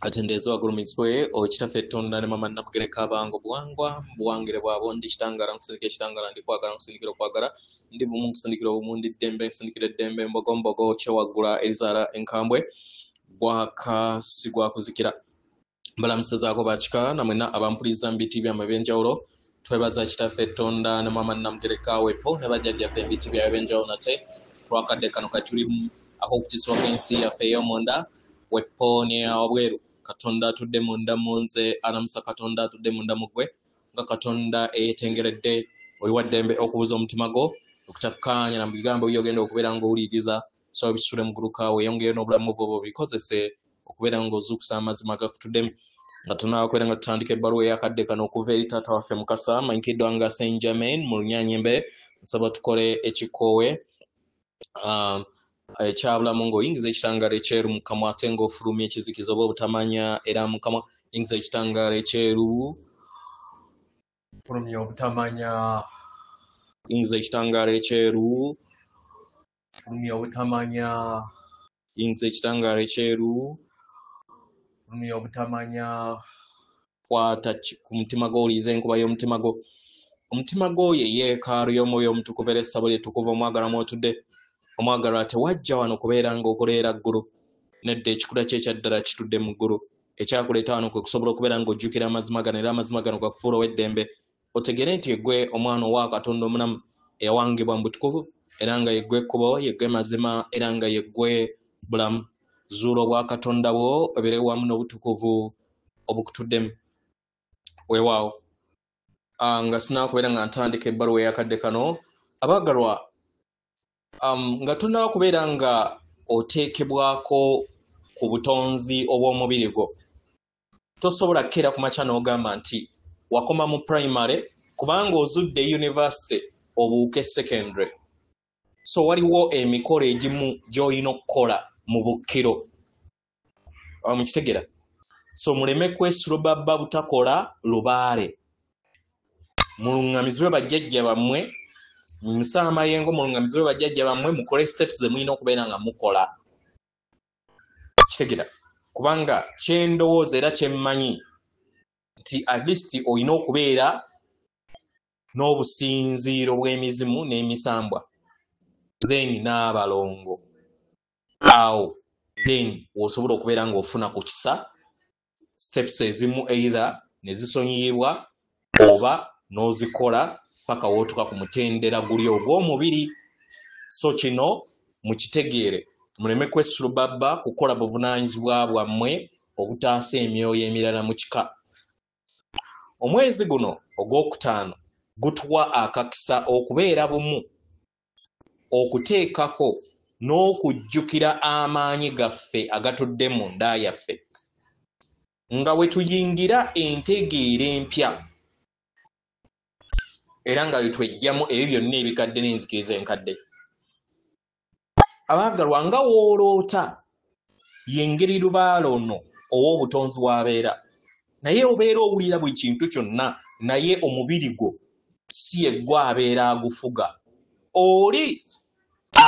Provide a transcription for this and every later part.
atendeze wagulumizibwe okitaffe Tonda ne mama Nabugereka Abango buwangwa buwangire bwabo ndi kitangala nkusindikira kitangala ndi kwagala nkusindikira okwagala ndi bumu nkusindikira obumu ndi ddembe nkusindikira eddembe mbogombogo kyewagula Elizara Enkambwe bwakasigwa kuzikira mbalamusizaako bakika namwena abampuliza mbiti byamwe ebyenjawulo twebaza kitaffe Tonda ne mama Nabugereka wepo ne bajjajjaffe mbiti byabwe ebyenjawulo nate twakadde kano katulimu aho okutisibwa kw'ensi yaffe ey'omunda wepo ne obweru Katonda atudde munda munze anamusa Katonda atudde munda mugwe nga Katonda eyetengeredde oli waddembe okubuza omutima gwo okutakkaanya na bigambo byogenda okubeera ng'owuliriza so bisule muguluka weeyongere n'obulamu bwo bikozese okubeera ng'ozuukusa amazima gakutuddemu nga tunakubeera nga tutandika ebbaluwa eyakadde kano okuva eri taata waffe Mukasa amanyikiddwa nga Saint Germain mu Lunyanyimbe nsaba tukole ekikoowe ekyabulamu ng'oyingiza ekitangala ekyeru mu kamwa ate ng'ofulumya ekizikiza oba obutamanya era mu kamwa yingiza ekitangala ekyeru fulumya obutamanya yingiza ekitangala ekyeru fulumya obutamanya yingiza ekitangala ekyeru fulumya obutamanya kwata ku mutima gwo owuliriza enkuba y'omutima gwo omutima gwo ye yeekaalu y'omwoyo omutukuvu era essabo lyetukuvu omwagalwa mwotudde omwagalwa tewajja wano kubeera ng'ogoleera ggulu nedda ekikula kye ekyaddala kitudde mu ggulu ekyakuleeta wano kwe kusobola okubeera ng'ojjukira amazima gano era amazima gano gakufuula ow'eddembe otegere nti yeggwe omwana owa Katonda omunamu eyawangibwa mu butukuvu era nga yeggwe ekkubo yeggwe mazima era nga yeggwe bulamu zuula obwa Katonda bwo obere wamu n'obutukuvu obukutuddemu weewaawo nga sinaakubeera nga ntandika ebbaluwa eyakadde kano abaagalwa nga tulina kubeera nga oteekebwako ku butonzi obw'omubiri gwo tosobola kkeera ku makya n'ogamba nti wakoma mu primary kubanga ozudde university obuuke secondary so waliwo emikolo egimu gy'olina okukola mu bukkiro mukitegera so muleme kwesulubabba butakola lubaale mulungamizibwe bajjajja bammwe musa amayengo mulungamizibwe bajjajja bammwe mukole steps ze mulina okubeera nga mukola kitegera kubanga kyendowooza era kyemmanyi nti at least olina okubeera n'obusinziiro bw'emizimu n'emisambwa then n'abalongo awo then osobola okubeera ng'ofuna ku kisa steps ezimu either ne zisonyiyibwa oba n'ozikola paka wootuka ku mutendera guli ogw'omubiri so kino mukitegeere muleme kwesulubabba kukola buvunaanyizibwa bwammwe obutaasa emyoyo emirala mu kika omwezi guno ogwokutaano gutuwa akakisa okubeera bumu okuteekako n'okujjukira amaanyi gaffe agatudde mu nda yaffe nga bwe tuyingira entegeera empya era nga twejjamu ebyo byonna ebikadde n'enzikiriza enkadde abaagalwa nga wooloota yengeri lubaalo nno ow'obutonzi w'abeera naye obeera owulira buli kintu kyonna naye omubiri gwo si yeggwe abeera agufuga oli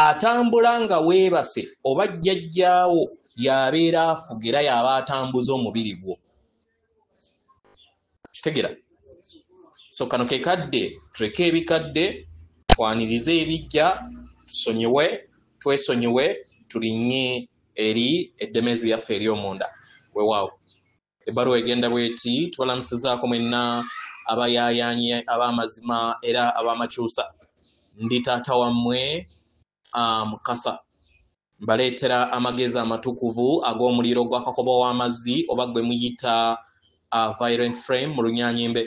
atambula nga weebase oba jjajjaawo y'abeera afuga era y'aba atambuza omubiri gwo kitegera so kano kekadde tuleke ebikadde twanirize ebijja tusonyiwe twesonyiwe tulinnye eri eddemezi yaffe ery'omunda weewaawo ebbaluwa egenda bweti tubalamusizaako mwenna abayaayaanyi ab'amazima era ab'amakyusa ndi taata wammwe Mukasa mbaleetera amagezi amatukuvu ag'omuliro gw'akakoba w'amazzi oba gwe muyita violent flame mu Lunyanyimbe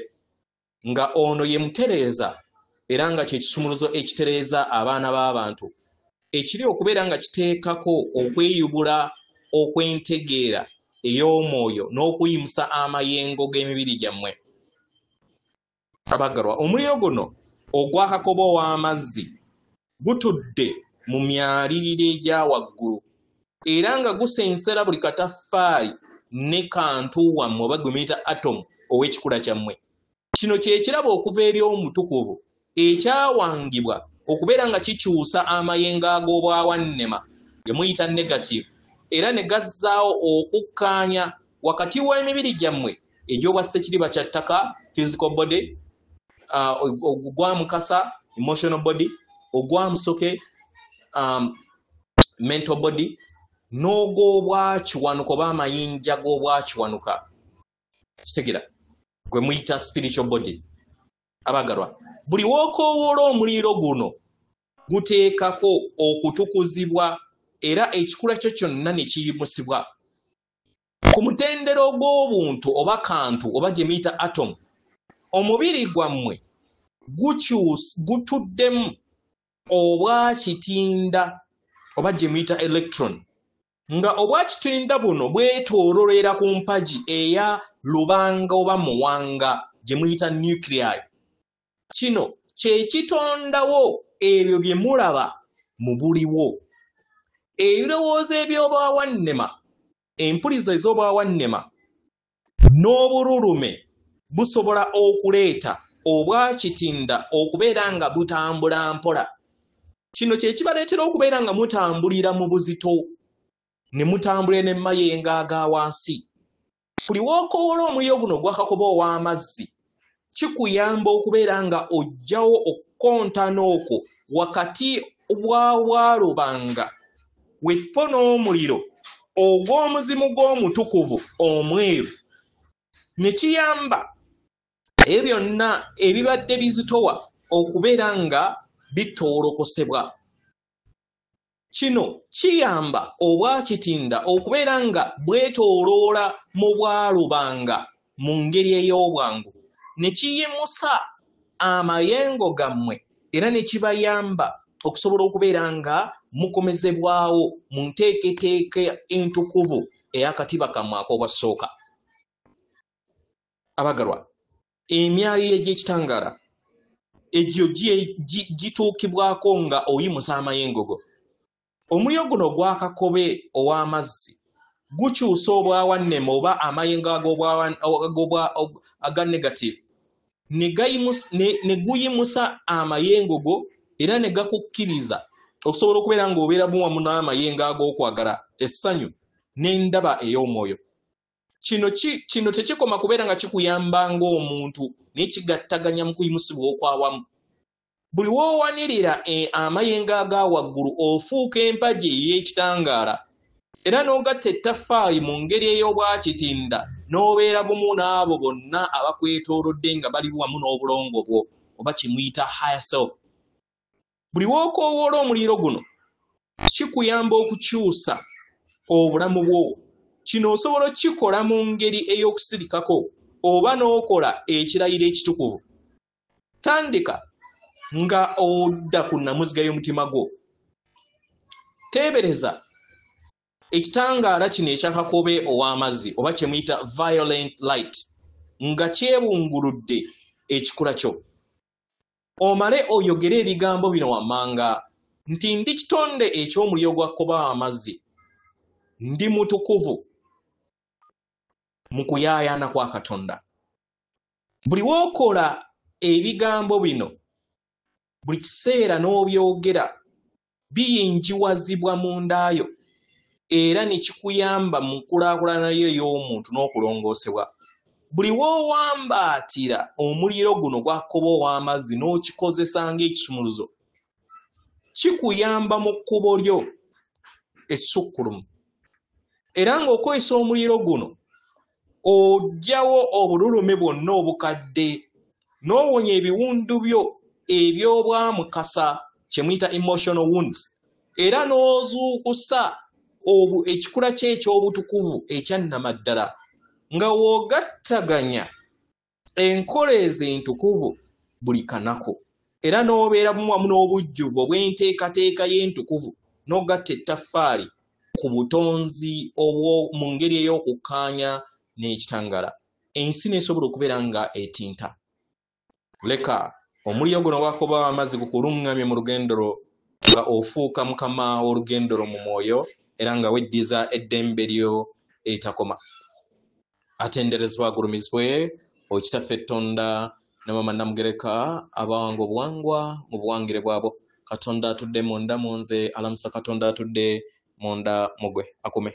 nga ono ye mutereeza era nga kye kisumuluzo ekitereeza abaana b'abantu ekiri okubeera nga kiteekako okweyubula okwentegeera ey'omwoyo n'okuyimusa amayengo g'emibiri gyammwe abaagalwa omuliro guno ogw'akakoba w'amazzi gutudde mu myaliriro egya waggulu era nga gusensera buli kataffaali ne kantu wammwe oba gwe muyita atomu ow'ekikula kyammwe kino kye kirabo okuva eri omutukuvu ekyawangibwa okubeera nga kikyusa amayengo ag'obwawannema ge muyita negative era ne gazzaawo okukkaanya wakati w'emibiri gyammwe egy'obwasse kiriba kya ttaka physical body, ogwa mukasa emotional body, ogwa musoke mental body, n'ogw'obwakiwanuka oba amayinja g'obwakiwanuka kitegeera gwe muyita spiritual body. Abagalwa, buli w'okoowoola omuliro guno guteekako okutukuzibwa era ekikula kyo kyonna ne kiyimusibwa ku mutendero gw'obuntu oba kantu oba gye muyita atom. Omubiri gwammwe gutuddemu obwakitinda oba gye muyita electron, nga obwakitinda buno bwetoololera ku mpagi eya lubanga oba muwanga gye muyita nuclei. Kino kye kitondawo ebyo bye mulaba mu buliwo. Ebirowoozo eby'obwawannema, empuliza ez'obwawannema n'obululume busobola okuleeta obwakitinda okubeera nga butambula mpola. Kino kye kibaleetera okubeera nga mutambulira mu buzito ne mutambulira n'emayengo aga wansi. Buli w'okoowoola omuliro guno gwakakoba ow'amazzi kikuyamba okubeera nga ojjawo okukontana okwo wakati bwawaalubanga wefo n'omuliro ogw'omuzimu gw'omutukuvu omweru, ne kiyamba ebyo byonna ebibadde bizitowa okubeera nga bitoolokosebwa. Kino kiyamba obwakitinda okubeera nga bwetooloola mu bwalubanga mu ngeri ey'obwangu, ne kiyimusa amayengo gammwe era ne kibayamba okusobola okubeera nga mukomezebwawo mu nteeketeeka entukuvu ey'akatiba kammwe ak'obwasooka. Abagalwa, emyaliriro egy'ekitangaala egyo gituukibwako nga oyimusa amayengo go. Omuliro guno gwakakobe ow'amazzi gukyusa obwawannema oba amayengo aga negative ne guyimusa amayengo go era ne gakukkiriza okusobola okubeera ng'obeera buwamu n'amayengo ag'okwagala, essanyu n'endaba ey'omwoyo. Kino tekikoma kubeera nga kikuyamba ng'omuntu naye kigattaganya mu kuyimusibwa okwawamu. Buli w'owanirira amayengo aga waggulu ofuuka empagi ey'ekitangaala era n'ogatta ettaffaali mu ngeri ey'obwakitinda n'obeera bumu n'abo bonna abakwetoolodde nga bali wamu n'obulongo bwo oba kimuyita higher self. Buli w'okoowoola omuliro guno kikuyamba okukyusa obulamu bwo. Kino osobola okukikola mu ngeri ey'okusirikako oba n'okola ekirayiro ekitukuvu. Tandika nga odda ku nnamuziga y'omutima gwo. Teebereza ekitangaala kino ekyakakobe ow'amazzi oba kye muyita violent light nga kyebunguludde ekikula kyo. Omale oyogere ebigambo bino wammanga nti ndi kitonde eky'omuliro gwakkoba w'amazzi, ndi mutukuvu mu kuyaayaana kwa Katonda. Buli w'okola ebigambo bino buli kiseera n'obyogera biyinjiwazibwa mu ndaayo era ne kikuyamba mu nkulaakulana yo ey'omuntu n'okulongoosebwa. Buli w'owambaatira omuliro guno gwakkoba ow'amazzi n'okikozesa ng'ekisumuluzo kikuyamba mu kkubo lyo essukkulumu. Era ng'okozesa omuliro guno oggyawo obululume bwonna obukadde n'owonya ebiwundu byo eby'obwamukasa kye muyita emotional wounds era n'ozuukusa ekikula kye eky'obutukuvu ekyannamaddala nga w'ogattaganya enkola ezo entukuvu buli kanako era n'obeera wamu n'obujjuvu obw'enteekateeka y'entukuvu n'ogatta ettaffaali ku butonzi mu ngeri ey'okukkaanya n'ekitangaala. Ensi nesobola okubeera nga etinta. Leka omuliro guno gwakkoba w'amazzi gukuluŋŋamye mu lugendo lwo nga ofuuka mukama w'olugendo lwo mu mwoyo era nga weddiza eddembe lyo eritakoma. Atenderezebwa agulumizibwe Okitaffe Tonda ne Mama Namugereka abawanga obuwangwa mu buwangire bwabo. Katonda atudde munda mu nze, alamusa Katonda atudde munda mugwe. Akume.